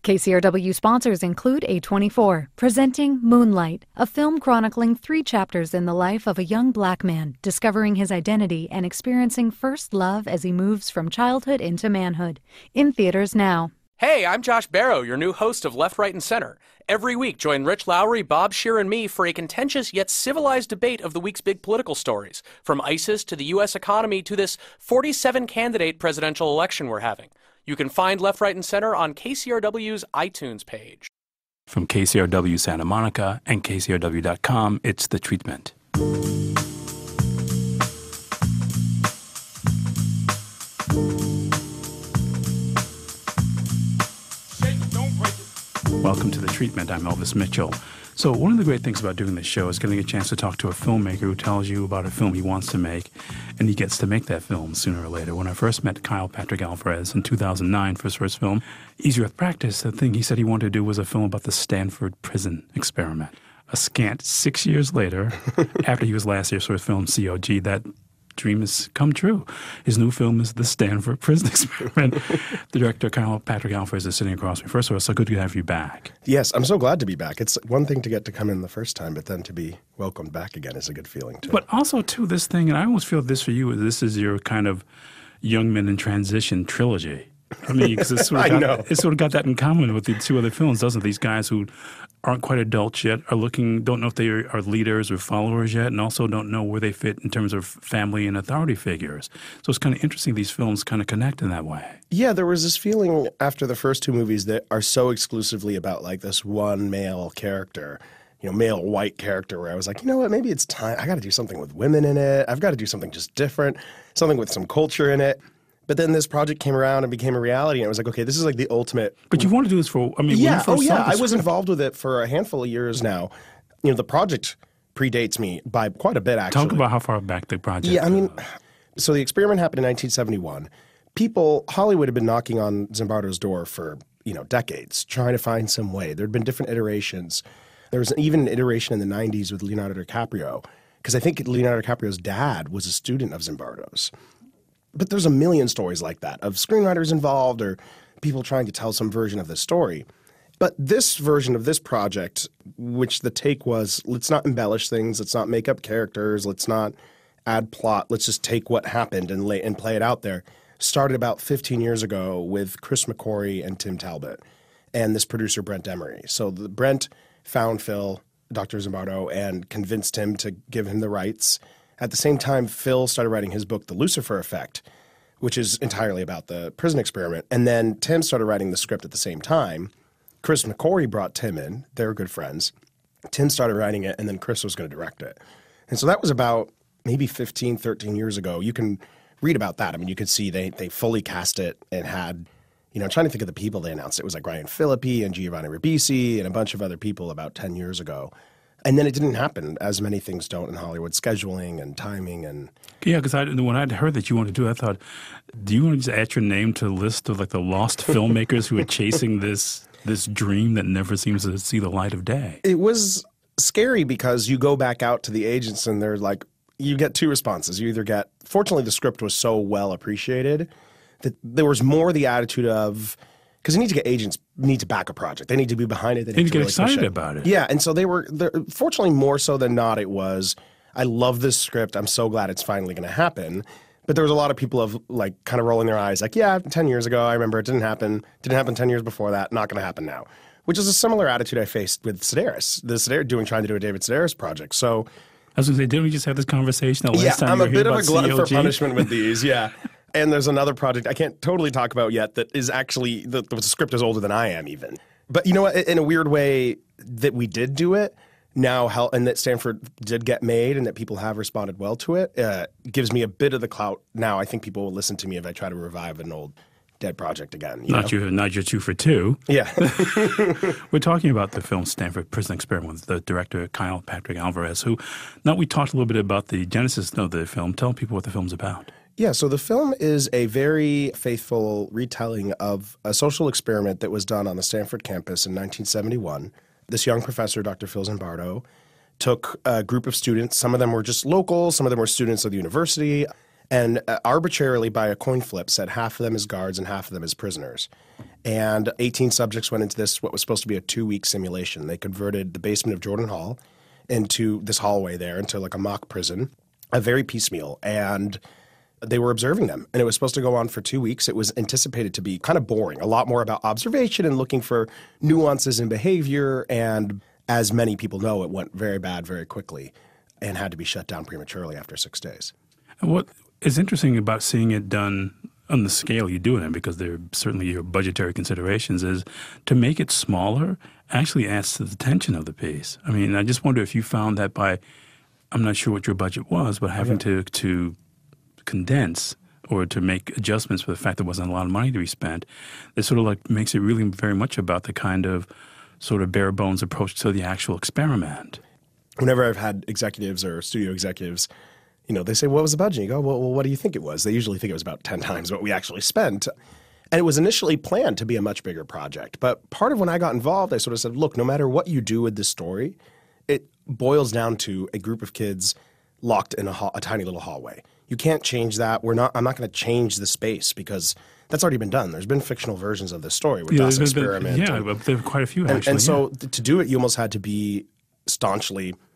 KCRW sponsors include A24, presenting Moonlight, a film chronicling 3 chapters in the life of a young black man discovering his identity and experiencing first love as he moves from childhood into manhood. In theaters now. Hey, I'm Josh Barrow, your new host of Left, Right, and Center. Every week, join Rich Lowry, Bob Scheer, and me for a contentious yet civilized debate of the week's big political stories, from ISIS to the U.S. economy to this 47-candidate presidential election we're having. You can find Left, Right, and Center on KCRW's iTunes page. From KCRW Santa Monica and KCRW.com, it's The Treatment. Welcome to The Treatment. I'm Elvis Mitchell. So one of the great things about doing this show is getting a chance to talk to a filmmaker who tells you about a film he wants to make, and he gets to make that film sooner or later. When I first met Kyle Patrick Alvarez in 2009 for his first film, Easier with Practice, the thing he said he wanted to do was a film about the Stanford Prison Experiment. A scant 6 years later, after he was last year's first film, COG, that dream has come true. His new film is The Stanford Prison Experiment. The director, Kyle Patrick Alvarez, is sitting across me. First of all, it's so good to have you back. Yes, I'm so glad to be back. It's one thing to get to come in the first time, but then to be welcomed back again is a good feeling, too. But also, too, this thing, and I almost feel this for you, this is your kind of young men in transition trilogy. I mean, because it sort of got that in common with the 2 other films, doesn't it? These guys who aren't quite adults yet, don't know if they are leaders or followers yet, and also don't know where they fit in terms of family and authority figures. So it's kind of interesting these films kind of connect in that way. Yeah, there was this feeling after the first 2 movies that are so exclusively about like this one male character, male white character, where I was like, you know what, maybe it's time. I got to do something with women in it. I've got to do something just different, something with some culture in it. But then this project came around and became a reality, and I was like, okay, this is like the ultimate. But you want to do this for, when yeah, you first saw I was involved with it for a handful of years now. The project predates me by quite a bit, actually. Talk about how far back the project. Yeah, so the experiment happened in 1971. Hollywood had been knocking on Zimbardo's door for, decades, trying to find some way. There had been different iterations. There was even an iteration in the 90s with Leonardo DiCaprio, because I think Leonardo DiCaprio's dad was a student of Zimbardo's. But there's a million stories like that of screenwriters involved or people trying to tell some version of this story. But this version of this project, which the take was, let's not embellish things, let's not make up characters, let's not add plot, let's just take what happened and play it out there, started about 15 years ago with Chris McQuarrie and Tim Talbot and this producer, Brent Emery. So Brent found Phil, Dr. Zimbardo, and convinced him to give him the rights. At the same time, Phil started writing his book, The Lucifer Effect, which is entirely about the prison experiment. And then Tim started writing the script at the same time. Chris McQuarrie brought Tim in. They were good friends. Tim started writing it, and then Chris was going to direct it. And so that was about maybe 15, 13 years ago. You can read about that. You could see they fully cast it and had, trying to think of the people they announced. It was like Ryan Phillippe and Giovanni Ribisi and a bunch of other people about 10 years ago. And then it didn't happen, as many things don't in Hollywood, scheduling and timing. And yeah, because when I'd heard that you wanted to do it, I thought, do you want to just add your name to a list of like the lost filmmakers who are chasing this dream that never seems to see the light of day? It was scary because you go back out to the agents and they're like, you get 2 responses. You either get, fortunately the script was so well appreciated that there was more the attitude of, because you need to get agents need to back a project. They need to be behind it. They need to get really excited about it. Yeah, and so they were, fortunately more so than not, it was, I love this script. I'm so glad it's finally going to happen. But there was a lot of people of like kind of rolling their eyes like, yeah, 10 years ago, I remember it didn't happen. Didn't happen 10 years before that. Not going to happen now. Which is a similar attitude I faced with Sedaris. Trying to do a David Sedaris project. So I was going to say, didn't we just have this conversation the last time I'm you were a bit of here a glutton for COG? punishment with these, yeah. And there's another project I can't totally talk about yet that is actually, the script is older than I am even. But you know what, in a weird way that we did do it now, and that Stanford did get made and that people have responded well to it, gives me a bit of the clout. Now I think people will listen to me if I try to revive an old dead project again. Not your 2 for 2. Yeah. We're talking about the film Stanford Prison Experiment with the director Kyle Patrick Alvarez, who, now we talked a little bit about the genesis of the film. Tell people what the film's about. Yeah, so the film is a very faithful retelling of a social experiment that was done on the Stanford campus in 1971. This young professor, Dr. Phil Zimbardo, took a group of students. Some of them were just local, some of them were students of the university, and arbitrarily by a coin flip said half of them as guards and half of them as prisoners. And 18 subjects went into this, what was supposed to be a 2-week simulation. They converted the basement of Jordan Hall into this hallway there, into like a mock prison, a very piecemeal. And they were observing them. And it was supposed to go on for 2 weeks. It was anticipated to be kind of boring, a lot more about observation and looking for nuances in behavior. And as many people know, it went very bad very quickly and had to be shut down prematurely after 6 days. And what is interesting about seeing it done on the scale you do it in, because there are certainly your budgetary considerations, is to make it smaller actually adds to the tension of the piece. I mean, I just wonder if you found that by, I'm not sure what your budget was, but having to condense or to make adjustments for the fact there wasn't a lot of money to be spent, it sort of like makes it really very much about the kind of sort of bare bones approach to the actual experiment. Whenever I've had executives or studio executives, they say, what was the budget? You go, well, what do you think it was? They usually think it was about 10 times what we actually spent. And it was initially planned to be a much bigger project. But part of when I got involved, I sort of said, look, no matter what you do with this story, it boils down to a group of kids locked in a tiny little hallway. You can't change that. I'm not going to change the space because that's already been done. There's been fictional versions of this story with Das Experiment. But there are quite a few, actually. And so to do it, you almost had to be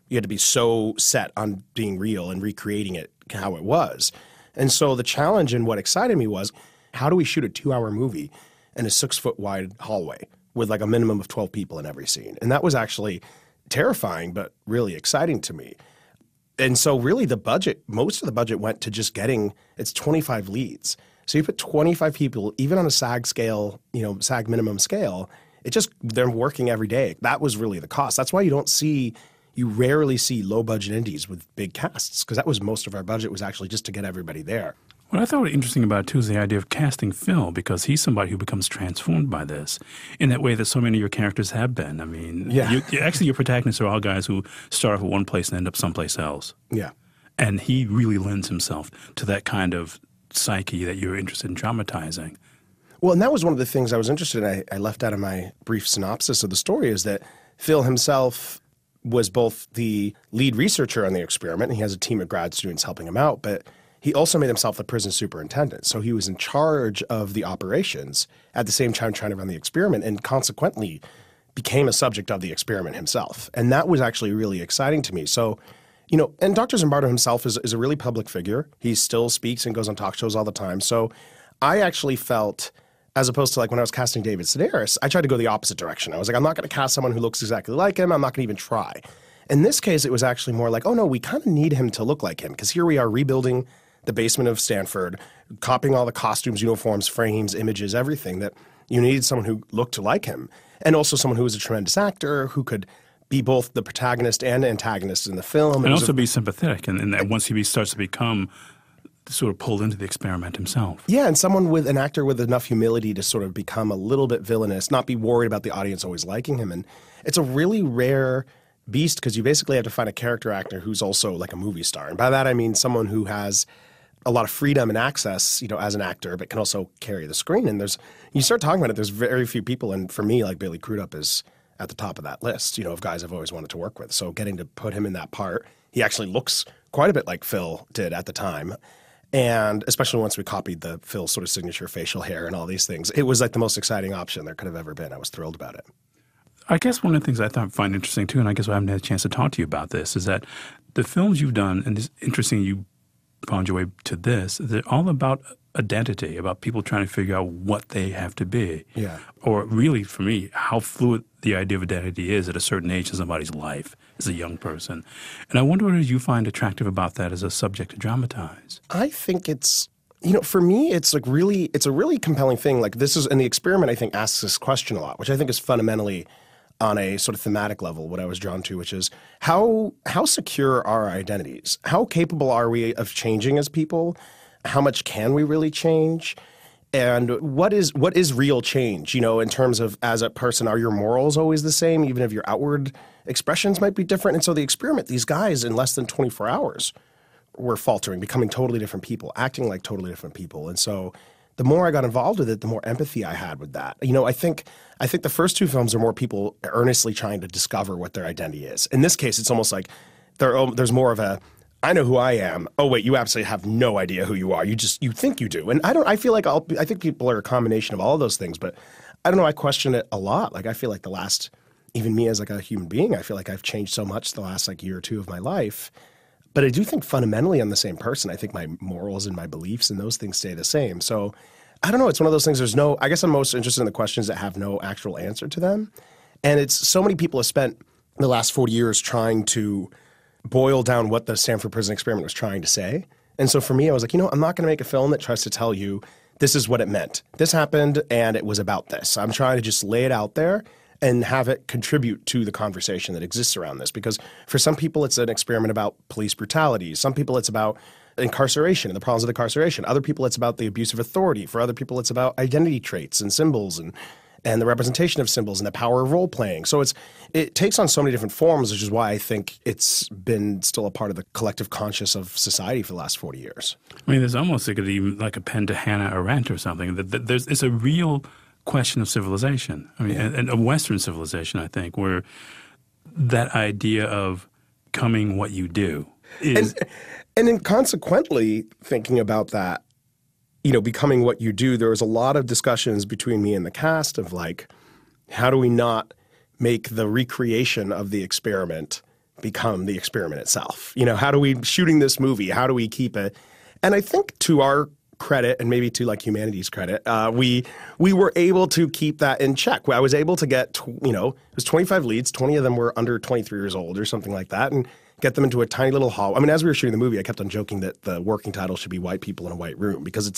you had to be so set on being real and recreating it how it was. And so the challenge and what excited me was, how do we shoot a 2-hour movie in a 6-foot wide hallway with like a minimum of 12 people in every scene? And that was actually terrifying, but really exciting to me. And so really most of the budget went to just it's 25 leads. So you put 25 people, even on a SAG scale, SAG minimum scale, they're working every day. That was really the cost. That's why you rarely see low budget indies with big casts, because that was most of our budget was actually just to get everybody there. What I thought was interesting about it, too, is the idea of casting Phil, because he's somebody who becomes transformed by this in that way that so many of your characters have been. I mean, actually your protagonists are all guys who start off at one place and end up someplace else. Yeah. And he really lends himself to that kind of psyche that you're interested in dramatizing. Well, and that was one of the things I was interested in. I left out of my brief synopsis of the story is that Phil himself was both the lead researcher on the experiment, and he has a team of grad students helping him out, but he also made himself the prison superintendent. So he was in charge of the operations at the same time trying to run the experiment, and consequently became a subject of the experiment himself. And that was actually really exciting to me. So, and Dr. Zimbardo himself is a really public figure. He still speaks and goes on talk shows all the time. So I actually felt, as opposed to like when I was casting David Sedaris, I tried to go the opposite direction. I was like, I'm not going to cast someone who looks exactly like him. I'm not going to even try. In this case, it was actually more like, oh no, we kind of need him to look like him, because here we are rebuilding the basement of Stanford, copying all the costumes, uniforms, frames, images, everything, that you needed someone who looked like him, and also someone who was a tremendous actor who could be both the protagonist and antagonist in the film. And also be sympathetic, and that once he starts to become sort of pulled into the experiment himself. Yeah, and an actor with enough humility to sort of become a little bit villainous, not be worried about the audience always liking him. And it's a really rare beast, because you basically have to find a character actor who's also like a movie star. And by that I mean someone who has a lot of freedom and access, as an actor, but can also carry the screen. And you start talking about it, there's very few people, and for me, like Billy Crudup is at the top of that list, of guys I've always wanted to work with. So getting to put him in that part, he actually looks quite a bit like Phil did at the time. And especially once we copied the Phil sort of signature facial hair and all these things, it was like the most exciting option there could have ever been. I was thrilled about it. I guess one of the things I find interesting, too, and I guess I haven't had a chance to talk to you about this, is that the films you've done, and it's interesting you found your way to this, they're all about identity, about people trying to figure out what they have to be. Yeah. Or really, for me, how fluid the idea of identity is at a certain age in somebody's life as a young person. And I wonder what you find attractive about that as a subject to dramatize. I think it's, for me, it's a really compelling thing. Like and the experiment, I think, asks this question a lot, which I think is fundamentally on a sort of thematic level, what I was drawn to, which is how secure are our identities? How capable are we of changing as people? How much can we really change? And what is real change, in terms of, as a person, are your morals always the same, even if your outward expressions might be different? And so the experiment, these guys in less than 24 hours were faltering, becoming totally different people, acting like totally different people. And so the more I got involved with it, the more empathy I had with that. I think the first two films are more people earnestly trying to discover what their identity is. In this case, it's almost like there's more of a I know who I am. Oh, wait, you absolutely have no idea who you are. You think you do. And I feel like I think people are a combination of all of those things, but I don't know. I question it a lot. Like, I feel like even me as like a human being, I feel like I've changed so much the last like year or two of my life. But I do think fundamentally I'm the same person. I think my morals and my beliefs and those things stay the same. So I don't know. It's one of those things. I guess I'm most interested in the questions that have no actual answer to them. And it's so many people have spent the last 40 years trying to boil down what the Stanford Prison Experiment was trying to say. And so for me, I was like, I'm not going to make a film that tries to tell you this is what it meant. This happened and it was about this. I'm trying to just lay it out there and have it contribute to the conversation that exists around this. Because for some people, it's an experiment about police brutality. Some people, it's about incarceration and the problems of incarceration. Other people, it's about the abuse of authority. For other people, it's about identity traits and symbols and the representation of symbols and the power of role-playing. So it takes on so many different forms, which is why I think it's been still a part of the collective conscious of society for the last 40 years. I mean, there's almost like a pen to Hannah Arendt or something. It's a real question of civilization. I mean, and a Western civilization, I think, where that idea of becoming what you do is... And then consequently, thinking about that, becoming what you do, there was a lot of discussions between me and the cast of like, how do we not make the recreation of the experiment become the experiment itself? How do we, shooting this movie, how do we keep it? And I think to our credit, and maybe to like humanity's credit, we were able to keep that in check. I was able to get, it was 25 leads, 20 of them were under 23 years old or something like that, and get them into a tiny little hall. I mean, as we were shooting the movie, I kept on joking that the working title should be White People in a White Room, because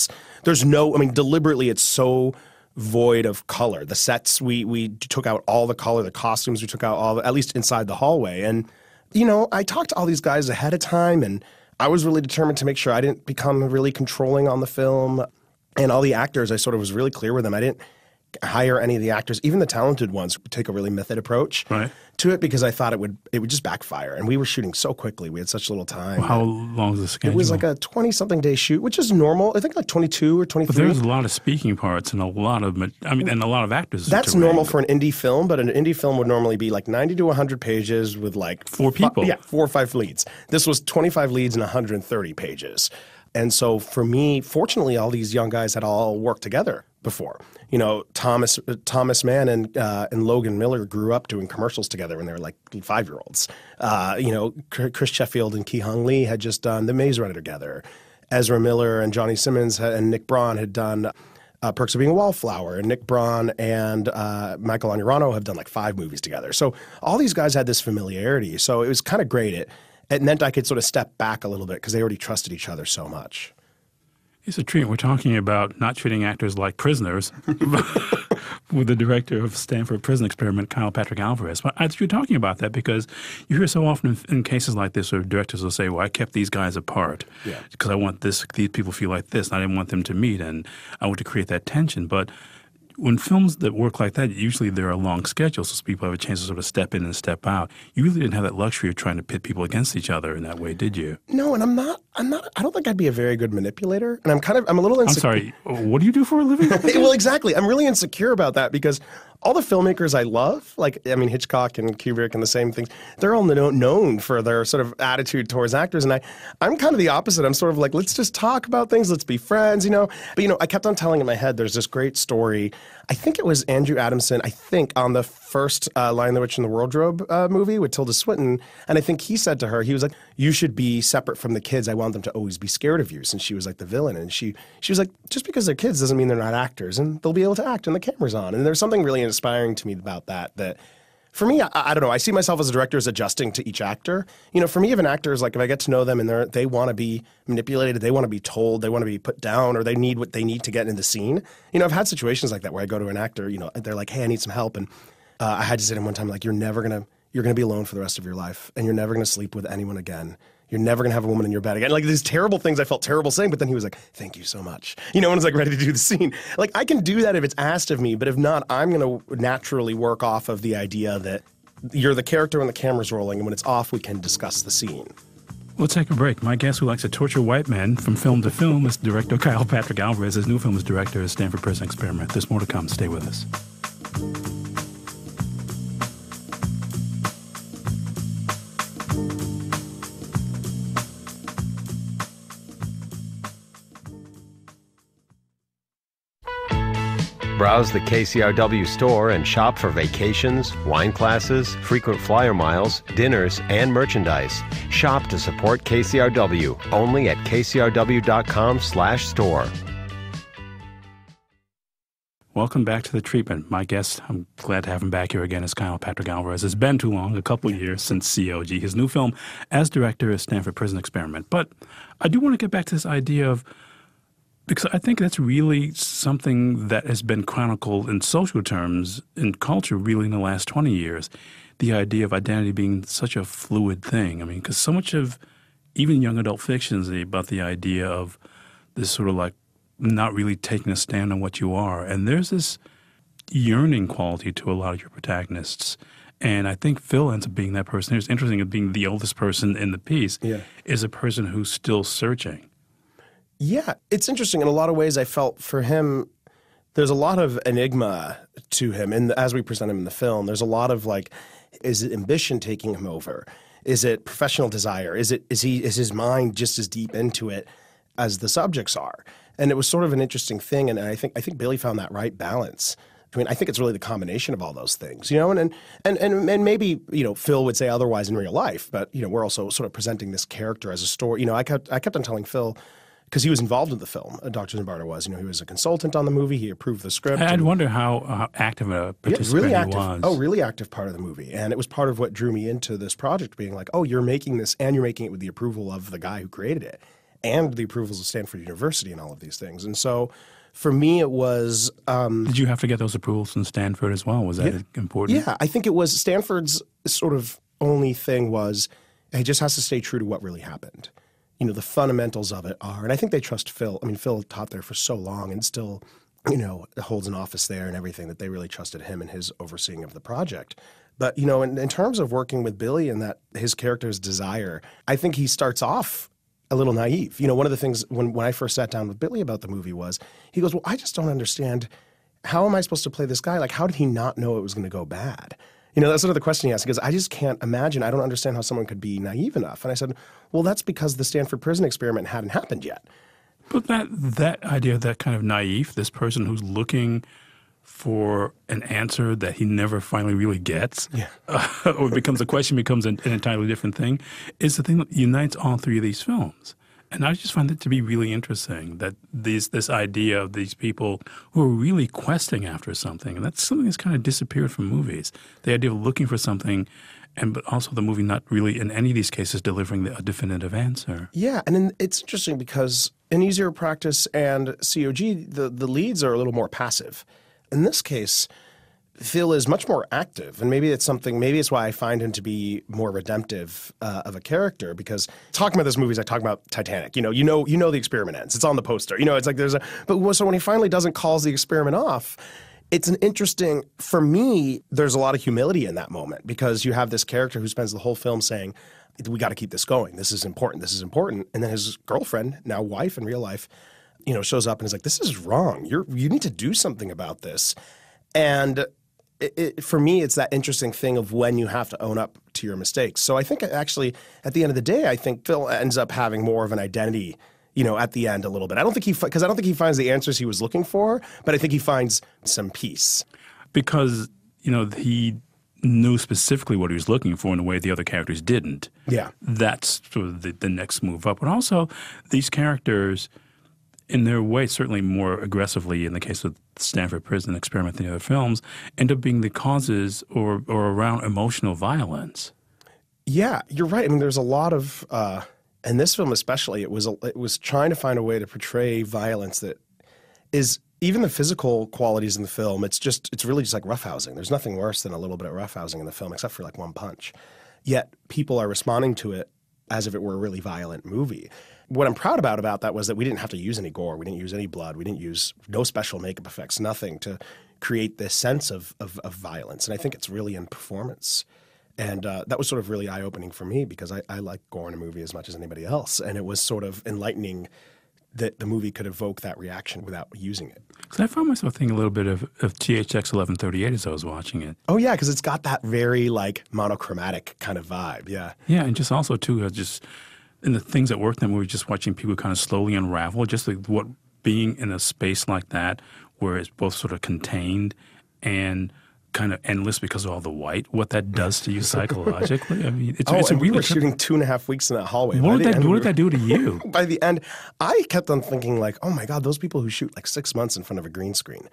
deliberately it's so void of color. The sets, we took out all the color, the costumes, we took out at least inside the hallway. And, I talked to all these guys ahead of time, and I was really determined to make sure I didn't become really controlling on the film. And all the actors, I sort of was really clear with them. I didn't hire any of the actors, even the talented ones, would take a really method approach to it, because I thought it would just backfire. And we were shooting so quickly. We had such little time. Well, how long was the schedule? It was like a 20-something day shoot, which is normal. I think like 22 or 23. But there's a lot of speaking parts and a lot of actors. That's normal for an indie film, but an indie film would normally be like 90 to 100 pages with like 4 people. 4 or 5 leads. This was 25 leads and 130 pages. And so for me, fortunately, all these young guys had all worked together before. Thomas Mann and Logan Miller grew up doing commercials together when they were like 5-year-olds. Chris Sheffield and Ki Hung Lee had just done The Maze Runner together. Ezra Miller and Johnny Simmons and Nick Braun had done Perks of Being a Wallflower. And Nick Braun and Michael Agnarano have done like 5 movies together. So all these guys had this familiarity. So it was kind of great. It meant I could sort of step back a little bit because they already trusted each other so much. It's a treat. We're talking about not treating actors like prisoners with the director of Stanford Prison Experiment, Kyle Patrick Alvarez. But you're talking about that because you hear so often in cases like this where directors will say, well, I kept these guys apart because I want these people to feel like this, and I didn't want them to meet, and I want to create that tension. But when films that work like that, usually there are long schedules, so people have a chance to sort of step in and step out. You really didn't have that luxury of trying to pit people against each other in that way, did you? No, and I'm not. I don't think I'd be a very good manipulator, and I'm a little insecure. I'm sorry. What do you do for a living? Well, exactly. I'm really insecure about that because all the filmmakers I love, Hitchcock and Kubrick and the same things, they're all known for their sort of attitude towards actors, and I'm kind of the opposite. I'm sort of like, let's just talk about things, let's be friends, But I kept on telling in my head, there's this great story. I think it was Andrew Adamson, on the first Lion, the Witch, and the Wardrobe movie with Tilda Swinton, and I think he said to her, he was like, you should be separate from the kids. I want them to always be scared of you, since she was like the villain. And she was like, just because they're kids doesn't mean they're not actors, and they'll be able to act when the camera's on. And there's something really inspiring to me about that for me, I don't know, I see myself as a director as adjusting to each actor. For me, if an actor is like, if I get to know them and they want to be manipulated, they want to be told, they want to be put down, or they need what they need to get in the scene. I've had situations like that where I go to an actor, they're like, hey, I need some help. And I had to say to him one time, like, you're going to be alone for the rest of your life, and you're never going to sleep with anyone again. You're never going to have a woman in your bed again. Like these terrible things I felt terrible saying, but then he was like, thank you so much. When I was like ready to do the scene. Like I can do that if it's asked of me, but if not, I'm going to naturally work off of the idea that you're the character when the camera's rolling, and when it's off, we can discuss the scene. We'll take a break. My guest who likes to torture white men from film to film is director Kyle Patrick Alvarez. His new film is director of Stanford Prison Experiment. There's more to come. Stay with us. Browse the KCRW store and shop for vacations, wine classes, frequent flyer miles, dinners, and merchandise. Shop to support KCRW only at kcrw.com/store. Welcome back to The Treatment. My guest, I'm glad to have him back here again, is Kyle Patrick Alvarez. It's been too long, a couple of years since COG. His new film as director is Stanford Prison Experiment. But I do want to get back to this idea of, because I think that's really something that has been chronicled in social terms in culture really in the last 20 years, the idea of identity being such a fluid thing. I mean, because so much of even young adult fiction is about the idea of this sort of like not really taking a stand on what you are. And there's this yearning quality to a lot of your protagonists. And I think Phil ends up being that person. It's interesting of being the oldest person in the piece is a person who's still searching. Yeah, it's interesting. In a lot of ways, I felt for him, there's a lot of enigma to him. And as we present him in the film, there's a lot of like, is it ambition taking him over? Is it professional desire? Is his mind just as deep into it as the subjects are? And it was sort of an interesting thing. And I think Billy found that right balance. I mean, I think it's really the combination of all those things, you know, and maybe, you know, Phil would say otherwise in real life, but, you know, we're also sort of presenting this character as a story. You know, I kept on telling Phil, because he was involved in the film, Dr. Zimbardo was. You know, he was a consultant on the movie. He approved the script. I'd wonder how active a participant really active, he was. Oh, really active part of the movie. And it was part of what drew me into this project, being like, oh, you're making this, and you're making it with the approval of the guy who created it, and the approvals of Stanford University and all of these things. And so for me, it was... Did you have to get those approvals from Stanford as well? Was that important? Yeah, I think it was. Stanford's sort of only thing was, it just has to stay true to what really happened. You know, the fundamentals of it are, and I think they trust Phil. I mean, Phil taught there for so long and still, you know, holds an office there and everything, that they really trusted him and his overseeing of the project. But, you know, in terms of working with Billy and that his character's desire, I think he starts off a little naive. You know, one of the things when I first sat down with Billy about the movie was, he goes, well, I just don't understand, how am I supposed to play this guy? Like, how did he not know it was going to go bad? You know, that's sort of the question he asked. He goes, I just can't imagine. I don't understand how someone could be naive enough. And I said, well, that's because the Stanford Prison Experiment hadn't happened yet. But that idea, that kind of naive, this person who's looking for an answer that he never finally really gets, or becomes a question, becomes an entirely different thing, is the thing that unites all three of these films. And I just find it to be really interesting that this idea of these people who are really questing after something, and that's something that's kind of disappeared from movies. The idea of looking for something, but also the movie not really, in any of these cases, delivering a definitive answer. Yeah, and it's interesting because in Easier Practice and COG, the leads are a little more passive. In this case, Phil is much more active, and maybe it's why I find him to be more redemptive of a character, because talking about this movie is like talking about Titanic. You know the experiment ends. It's on the poster. You know, it's like so when he finally calls the experiment off, it's an interesting, for me, there's a lot of humility in that moment, because you have this character who spends the whole film saying, we got to keep this going. This is important. This is important. And then his girlfriend, now wife in real life, you know, shows up and is like, this is wrong. You need to do something about this. And for me, it's that interesting thing of when you have to own up to your mistakes. So I think actually, at the end of the day, I think Phil ends up having more of an identity, you know, at the end a little bit. I don't think he finds the answers he was looking for, but I think he finds some peace. Because, you know, he knew specifically what he was looking for in a way the other characters didn't. Yeah. That's sort of the next move up. But also, these characters, in their way, certainly more aggressively in the case of the Stanford Prison Experiment than the other films, end up being the causes or around emotional violence. Yeah, you're right. I mean, there's a lot of, in this film especially, it was trying to find a way to portray violence that is, even the physical qualities in the film, it's really just like roughhousing. There's nothing worse than a little bit of roughhousing in the film, except for like one punch. Yet people are responding to it as if it were a really violent movie. What I'm proud about that was that we didn't have to use any gore. We didn't use any blood. We didn't use no special makeup effects, nothing to create this sense of violence. And I think it's really in performance. And that was sort of really eye-opening for me, because I like gore in a movie as much as anybody else. And it was sort of enlightening that the movie could evoke that reaction without using it. Because I found myself thinking a little bit of THX 1138 as I was watching it. Oh, yeah, because it's got that very, like, monochromatic kind of vibe, yeah. Yeah, and just also, too, and the things that worked in that movie, just watching people kind of slowly unravel, just like what being in a space like that where it's both sort of contained and kind of endless because of all the white, what that does to you psychologically. I mean, we were shooting 2.5 weeks in that hallway. What did that do to you? By the end, I kept on thinking like, oh my God, those people who shoot like 6 months in front of a green screen.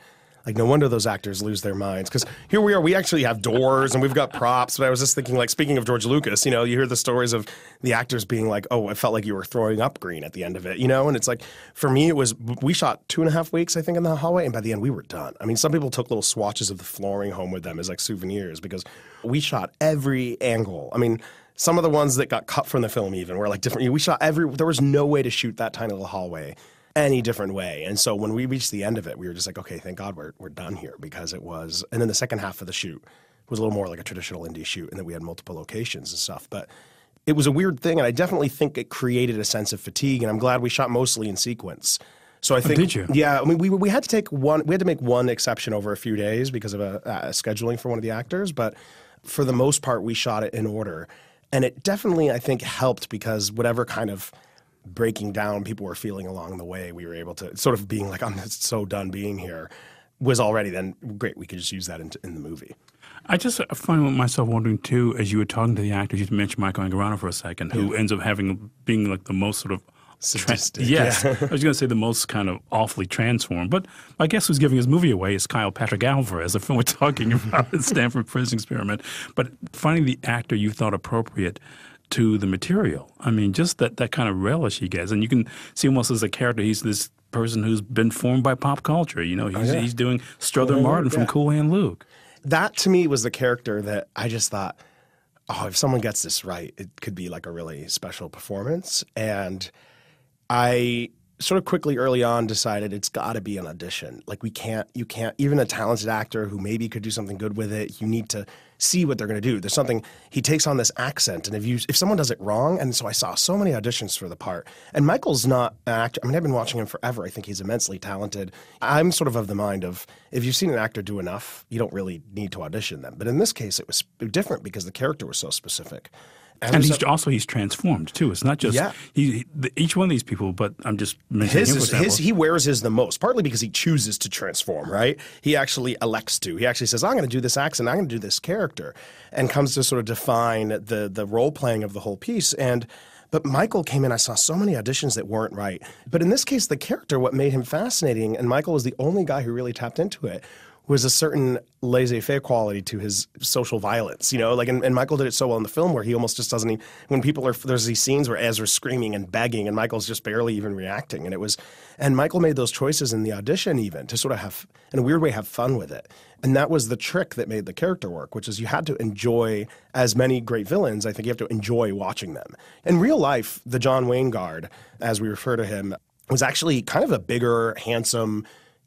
Like, no wonder those actors lose their minds. Because here we are, we actually have doors and we've got props. But I was just thinking, like, speaking of George Lucas, you know, you hear the stories of the actors being like, oh, it felt like you were throwing up green at the end of it, you know? And it's like, for me, we shot 2.5 weeks, I think, in the hallway. And by the end, we were done. I mean, some people took little swatches of the flooring home with them as like souvenirs because we shot every angle. I mean, some of the ones that got cut from the film even were like different. We shot there was no way to shoot that tiny little hallway any different way. And so when we reached the end of it, we were just like, okay, thank God we're done here, because it was, and then the second half of the shoot was a little more like a traditional indie shoot, and then we had multiple locations and stuff. But it was a weird thing, and I definitely think it created a sense of fatigue, and I'm glad we shot mostly in sequence. So I think, did you? Yeah, I mean, we had to make one exception over a few days because of a scheduling for one of the actors, but for the most part, we shot it in order. And it definitely, I think, helped because whatever kind of breaking down people were feeling along the way, we were able to sort of being like, I'm so done being here, was already then great. We could just use that in the movie. I just find myself wondering too, as you were talking to the actors, you mentioned Michael Angarano for a second, who ends up being like the most sort of sadistic. Yes. Yeah. I was going to say the most kind of awfully transformed. But I guess who's giving his movie away is Kyle Patrick Alvarez, the film we're talking about, the Stanford Prison Experiment. But finding the actor you thought appropriate to the material. I mean, just that kind of relish he gets. And you can see almost as a character, he's this person who's been formed by pop culture. You know, he's doing Strother Martin from Cool Hand Luke. That, to me, was the character that I just thought, oh, if someone gets this right, it could be like a really special performance. And I sort of quickly early on decided it's got to be an audition. Like, you can't, even a talented actor who maybe could do something good with it, you need to see what they're going to do. There's something, he takes on this accent, and if someone does it wrong, and so I saw so many auditions for the part. And Michael's not an actor. I mean, I've been watching him forever. I think he's immensely talented. I'm sort of the mind of, if you've seen an actor do enough, you don't really need to audition them. But in this case, it was different because the character was so specific. And he's transformed too. It's not just each one of these people, but I'm just mentioning he wears his the most, partly because he chooses to transform, right? He actually elects to. He actually says, I'm going to do this accent, I'm going to do this character, and comes to sort of define the role playing of the whole piece. But Michael came in, I saw so many auditions that weren't right. But in this case, the character, what made him fascinating, and Michael was the only guy who really tapped into it, was a certain laissez-faire quality to his social violence, you know, like, and Michael did it so well in the film where he almost just doesn't even, when people there's these scenes where Ezra's screaming and begging and Michael's just barely even reacting. And Michael made those choices in the audition even to sort of have, in a weird way, have fun with it. And that was the trick that made the character work, which is you had to enjoy, as many great villains, I think you have to enjoy watching them. In real life, the John Wayne guard, as we refer to him, was actually kind of a bigger, handsome,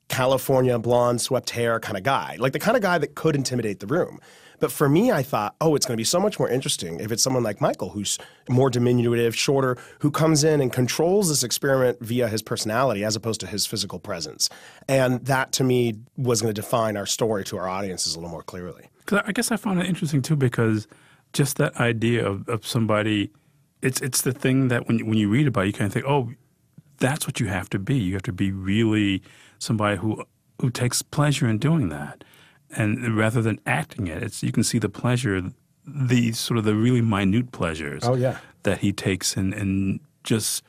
California blonde swept hair kind of guy, like the kind of guy that could intimidate the room. But for me, I thought, oh, it's going to be so much more interesting if it's someone like Michael, who's more diminutive, shorter, who comes in and controls this experiment via his personality as opposed to his physical presence. And that, to me, was going to define our story to our audiences a little more clearly. I guess I found it interesting, too, because just that idea of somebody, it's the thing that when you read about it, you kind of think, oh, that's what you have to be. You have to be really somebody who takes pleasure in doing that. And rather than acting it, you can see the pleasure, the sort of the really minute pleasures that he takes in just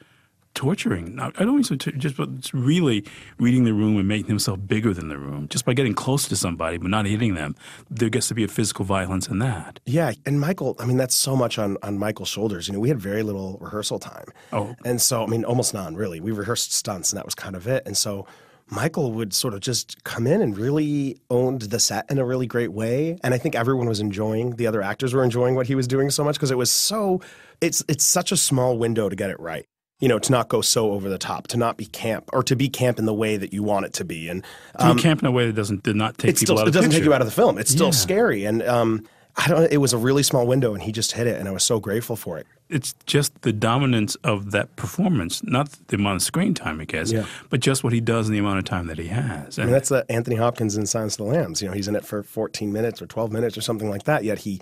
torturing. I don't mean so just, but it's really reading the room and making himself bigger than the room. Just by getting close to somebody but not hitting them, there gets to be a physical violence in that. Yeah, and Michael, I mean, that's so much on Michael's shoulders. You know, we had very little rehearsal time. Oh. And so, I mean, almost none, really. We rehearsed stunts, and that was kind of it. And so Michael would sort of just come in and really owned the set in a really great way. And I think everyone was enjoying, the other actors were enjoying what he was doing so much because it was so, it's such a small window to get it right. You know, to not go so over the top, to not be camp, or to be camp in the way that you want it to be. And to be camp in a way that did not take people out of the picture. It doesn't take you out of the film. It's still scary. And it was a really small window, and he just hit it, and I was so grateful for it. It's just the dominance of that performance, not the amount of screen time he gets, but just what he does in the amount of time that he has. And that's Anthony Hopkins in Silence of the Lambs. You know, he's in it for 14 minutes or 12 minutes or something like that, yet he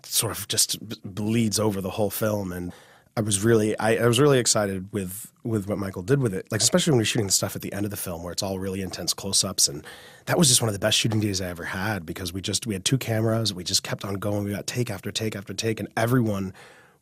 sort of just bleeds over the whole film. And I was really excited with what Michael did with it, like especially when we were shooting the stuff at the end of the film where it's all really intense close-ups, and that was just one of the best shooting days I ever had because we had 2 cameras, we just kept on going, we got take after take after take, and everyone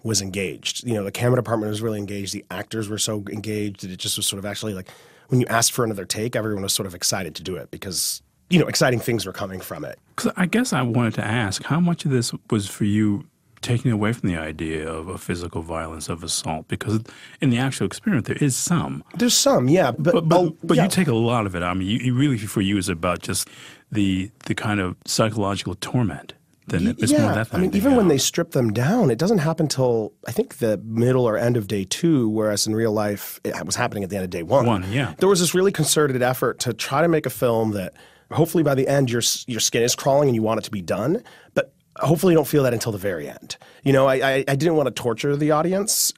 was engaged. The camera department was really engaged, the actors were so engaged that it just was sort of actually like when you asked for another take, everyone was sort of excited to do it because exciting things were coming from it. Because I guess I wanted to ask, how much of this was for you taking away from the idea of physical violence, of assault? Because in the actual experiment, there is some. There's some, yeah. But yeah. You take a lot of it. I mean, you really, for you, is about just the kind of psychological torment. Then it's more that I mean, even when they strip them down, it doesn't happen till I think the middle or end of day 2, whereas in real life, it was happening at the end of day 1. Yeah. There was this really concerted effort to try to make a film that hopefully by the end your skin is crawling and you want it to be done, but hopefully you don't feel that until the very end. I didn't want to torture the audience,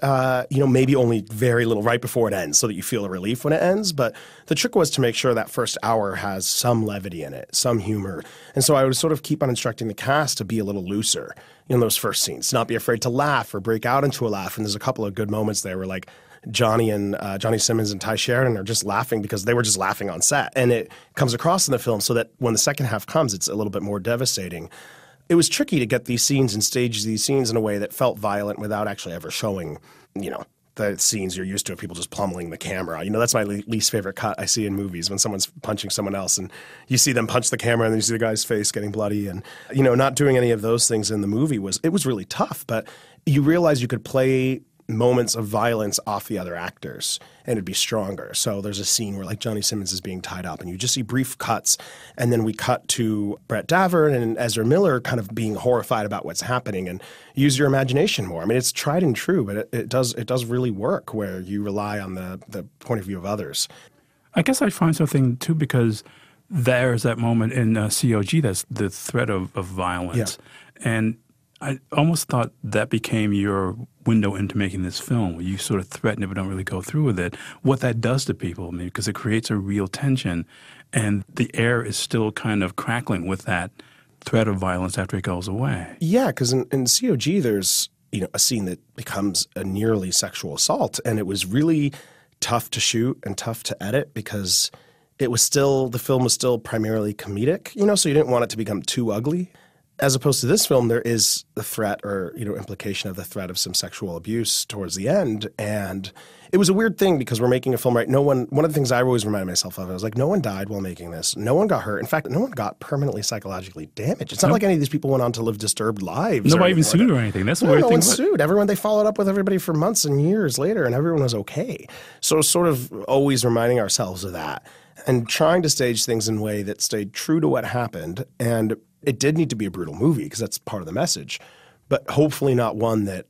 maybe only very little right before it ends so that you feel a relief when it ends. But the trick was to make sure that first hour has some levity in it, some humor. And so I would sort of keep on instructing the cast to be a little looser in those first scenes, to not be afraid to laugh or break out into a laugh. And there's a couple of good moments there where like Johnny Simmons and Ty Sheridan are just laughing because they were just laughing on set. And it comes across in the film so that when the second half comes, it's a little bit more devastating. It was tricky to get these scenes and stage these scenes in a way that felt violent without actually ever showing, the scenes you're used to of people just pummeling the camera. That's my least favorite cut I see in movies when someone's punching someone else and you see them punch the camera and then you see the guy's face getting bloody. And, not doing any of those things in the movie was really tough. But you realize you could play moments of violence off the other actors and it'd be stronger. So there's a scene where like Johnny Simmons is being tied up and you just see brief cuts and then we cut to Brett Davern and Ezra Miller kind of being horrified about what's happening and use your imagination more. I mean, it's tried and true, but it does really work where you rely on the point of view of others. I guess I find something too because there's that moment in COG that's the threat of violence. Yeah. And I almost thought that became your window into making this film, where you sort of threaten it but don't really go through with it. What that does to people, because it creates a real tension, and the air is still kind of crackling with that threat of violence after it goes away. Yeah, because in COG there's a scene that becomes a nearly sexual assault, and it was really tough to shoot and tough to edit because the film was still primarily comedic, so you didn't want it to become too ugly. As opposed to this film, there is the threat or, implication of the threat of some sexual abuse towards the end. And it was a weird thing because we're making a film, right? One of the things I always reminded myself of, I was like, no one died while making this. No one got hurt. In fact, no one got permanently psychologically damaged. It's not like any of these people went on to live disturbed lives. Nobody even sued or anything. That's the weird thing. No one sued. They followed up with everybody for months and years later, and everyone was okay. So sort of always reminding ourselves of that and trying to stage things in a way that stayed true to what happened. And it did need to be a brutal movie because that's part of the message, but hopefully not one that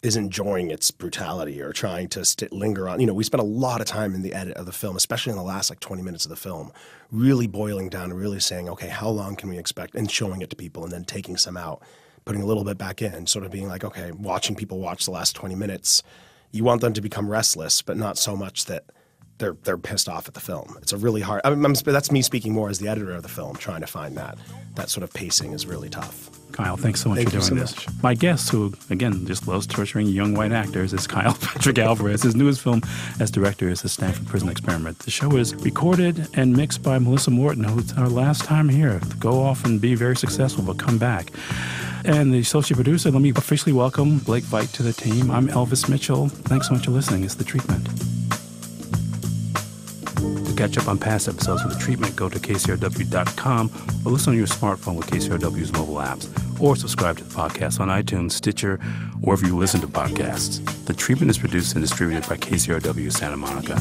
is enjoying its brutality or trying to linger on. We spent a lot of time in the edit of the film, especially in the last 20 minutes of the film, really boiling down and really saying, okay, how long can we expect, and showing it to people and then taking some out, putting a little bit back in, sort of being like, okay, watching people watch the last 20 minutes, you want them to become restless, but not so much that they're pissed off at the film. It's a really hard. That's me speaking more as the editor of the film, trying to find that sort of pacing is really tough. Kyle, thanks so much for doing this. My guest, who again just loves torturing young white actors, is Kyle Patrick Alvarez. His newest film as director is The Stanford Prison Experiment. The show is recorded and mixed by Melissa Morton, who's our last time here. Go off and be very successful, but come back. And the associate producer, let me officially welcome Blake Veit to the team. I'm Elvis Mitchell. Thanks so much for listening. It's The Treatment. To catch up on past episodes of The Treatment, go to KCRW.com or listen on your smartphone with KCRW's mobile apps, or subscribe to the podcast on iTunes, Stitcher, wherever you listen to podcasts. The Treatment is produced and distributed by KCRW Santa Monica.